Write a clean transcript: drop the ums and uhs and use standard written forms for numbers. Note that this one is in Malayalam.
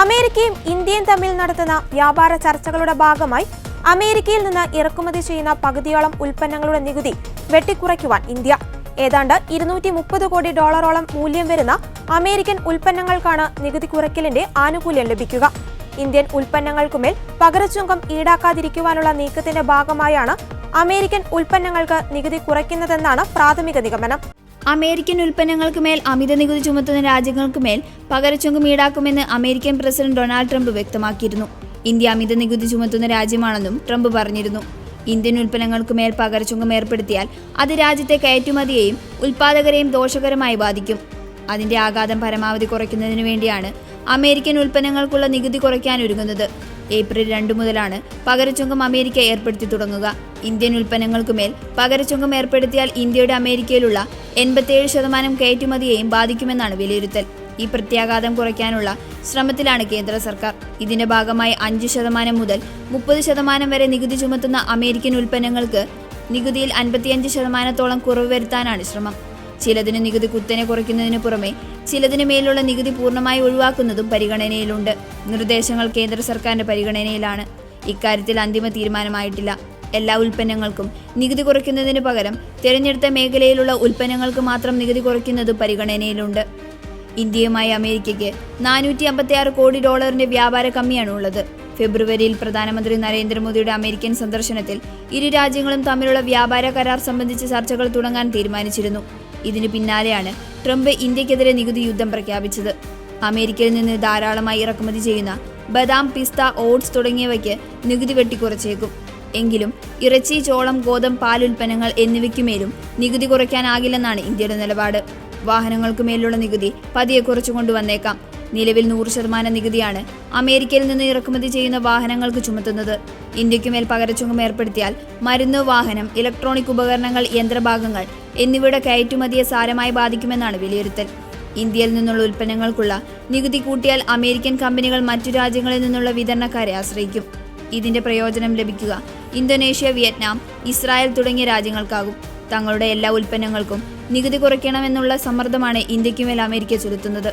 അമേരിക്കയും ഇന്ത്യയും തമ്മിൽ നടത്തുന്ന വ്യാപാര ചർച്ചകളുടെ ഭാഗമായി അമേരിക്കയിൽ നിന്ന് ഇറക്കുമതി ചെയ്യുന്ന പകുതിയോളം ഉൽപ്പന്നങ്ങളുടെ നികുതി വെട്ടിക്കുറയ്ക്കുവാൻ ഇന്ത്യ. ഏതാണ്ട് $230 കോടി മൂല്യം വരുന്ന അമേരിക്കൻ ഉൽപ്പന്നങ്ങൾക്കാണ് നികുതി കുറയ്ക്കലിന്റെ ആനുകൂല്യം ലഭിക്കുക. ഇന്ത്യൻ ഉൽപ്പന്നങ്ങൾക്കുമേൽ പകരച്ചുങ്കം ഈടാക്കാതിരിക്കുവാനുള്ള നീക്കത്തിന്റെ ഭാഗമായാണ് അമേരിക്കൻ ഉൽപ്പന്നങ്ങൾക്ക് നികുതി കുറയ്ക്കുന്നതെന്നാണ് പ്രാഥമിക നിഗമനം. അമേരിക്കൻ ഉൽപ്പന്നങ്ങൾക്ക് മേൽ അമിത നികുതി ചുമത്തുന്ന രാജ്യങ്ങൾക്ക് മേൽ പകരച്ചുങ്കം ഈടാക്കുമെന്ന് അമേരിക്കൻ പ്രസിഡന്റ് ഡൊണാൾഡ് ട്രംപ് വ്യക്തമാക്കിയിരുന്നു. ഇന്ത്യ അമിത നികുതി ചുമത്തുന്ന രാജ്യമാണെന്നും ട്രംപ് പറഞ്ഞിരുന്നു. ഇന്ത്യൻ ഉൽപ്പന്നങ്ങൾക്ക് മേൽ പകരച്ചുങ്കം ഏർപ്പെടുത്തിയാൽ അത് രാജ്യത്തെ കയറ്റുമതിയെയും ഉൽപ്പാദകരെയും ദോഷകരമായി ബാധിക്കും. അതിന്റെ ആഘാതം പരമാവധി കുറയ്ക്കുന്നതിനു വേണ്ടിയാണ് അമേരിക്കൻ ഉൽപ്പന്നങ്ങൾക്കുള്ള നികുതി കുറയ്ക്കാനൊരുങ്ങുന്നത്. ഏപ്രിൽ 2 മുതലാണ് പകരച്ചുങ്കം അമേരിക്ക ഏർപ്പെടുത്തി തുടങ്ങുക. ഇന്ത്യൻ ഉൽപ്പന്നങ്ങൾക്കുമേൽ പകരച്ചുങ്കം ഏർപ്പെടുത്തിയാൽ ഇന്ത്യയുടെ അമേരിക്കയിലുള്ള 87% കയറ്റുമതിയെയും ബാധിക്കുമെന്നാണ് വിലയിരുത്തൽ. ഈ പ്രത്യാഘാതം കുറയ്ക്കാനുള്ള ശ്രമത്തിലാണ് കേന്ദ്ര സർക്കാർ. ഇതിന്റെ ഭാഗമായി 5% മുതൽ 30% വരെ നികുതി ചുമത്തുന്ന അമേരിക്കൻ ഉൽപ്പന്നങ്ങൾക്ക് നികുതിയിൽ 55%-ഓളം കുറവ് വരുത്താനാണ് ശ്രമം. ചിലതിന് നികുതി കുത്തനെ കുറയ്ക്കുന്നതിന് പുറമെ ചിലതിന് മേലുള്ള നികുതി പൂർണ്ണമായി ഒഴിവാക്കുന്നതും പരിഗണനയിലുണ്ട്. നിർദ്ദേശങ്ങൾ കേന്ദ്ര സർക്കാരിന്റെ പരിഗണനയിലാണ്. ഇക്കാര്യത്തിൽ അന്തിമ തീരുമാനമായിട്ടില്ല. എല്ലാ ഉൽപ്പന്നങ്ങൾക്കും നികുതി കുറയ്ക്കുന്നതിന് പകരം തിരഞ്ഞെടുത്ത മേഖലയിലുള്ള ഉൽപ്പന്നങ്ങൾക്ക് മാത്രം നികുതി കുറയ്ക്കുന്നതും പരിഗണനയിലുണ്ട്. ഇന്ത്യയുമായി അമേരിക്കയ്ക്ക് $456 കോടി വ്യാപാര കമ്മിയാണ് ഉള്ളത്. ഫെബ്രുവരിയിൽ പ്രധാനമന്ത്രി നരേന്ദ്രമോദിയുടെ അമേരിക്കൻ സന്ദർശനത്തിൽ ഇരു രാജ്യങ്ങളും തമ്മിലുള്ള വ്യാപാര കരാർ സംബന്ധിച്ച് ചർച്ചകൾ തുടങ്ങാൻ തീരുമാനിച്ചിരുന്നു. ഇതിനു പിന്നാലെയാണ് ട്രംപ് ഇന്ത്യക്കെതിരെ നികുതി യുദ്ധം പ്രഖ്യാപിച്ചത്. അമേരിക്കയിൽ നിന്ന് ധാരാളമായി ഇറക്കുമതി ചെയ്യുന്ന ബദാം, പിസ്ത, ഓട്സ് തുടങ്ങിയവയ്ക്ക് നികുതി വെട്ടിക്കുറച്ചേക്കും. എങ്കിലും ഇറച്ചി, ചോളം, ഗോതമ്പ്, പാലുൽപ്പന്നങ്ങൾ എന്നിവയ്ക്കുമേലും നികുതി കുറയ്ക്കാനാകില്ലെന്നാണ് ഇന്ത്യയുടെ നിലപാട്. വാഹനങ്ങൾക്ക് മേലുള്ള നികുതി പതിയെ കുറച്ചു കൊണ്ടുവന്നേക്കാം. നിലവിൽ 100% നികുതിയാണ് അമേരിക്കയിൽ നിന്ന് ഇറക്കുമതി ചെയ്യുന്ന വാഹനങ്ങൾക്ക് ചുമത്തുന്നത്. ഇന്ത്യക്കുമേൽ പകരച്ചുങ്കം ഏർപ്പെടുത്തിയാൽ മരുന്ന്, വാഹനം, ഇലക്ട്രോണിക് ഉപകരണങ്ങൾ, യന്ത്രഭാഗങ്ങൾ എന്നിവയുടെ കയറ്റുമതിയെ സാരമായി ബാധിക്കുമെന്നാണ് വിലയിരുത്തൽ. ഇന്ത്യയിൽ നിന്നുള്ള ഉൽപ്പന്നങ്ങൾക്കുള്ള നികുതി കൂട്ടിയാൽ അമേരിക്കൻ കമ്പനികൾ മറ്റു രാജ്യങ്ങളിൽ നിന്നുള്ള വിതരണക്കാരെ ആശ്രയിക്കും. ഇതിന്റെ പ്രയോജനം ലഭിക്കുക ഇന്തോനേഷ്യ, വിയറ്റ്നാം, ഇസ്രായേൽ തുടങ്ങിയ രാജ്യങ്ങൾക്കാകും. തങ്ങളുടെ എല്ലാ ഉൽപ്പന്നങ്ങൾക്കും നികുതി കുറയ്ക്കണമെന്നുള്ള സമ്മർദ്ദമാണ് ഇന്ത്യക്കുമേൽ അമേരിക്ക ചെലുത്തുന്നത്.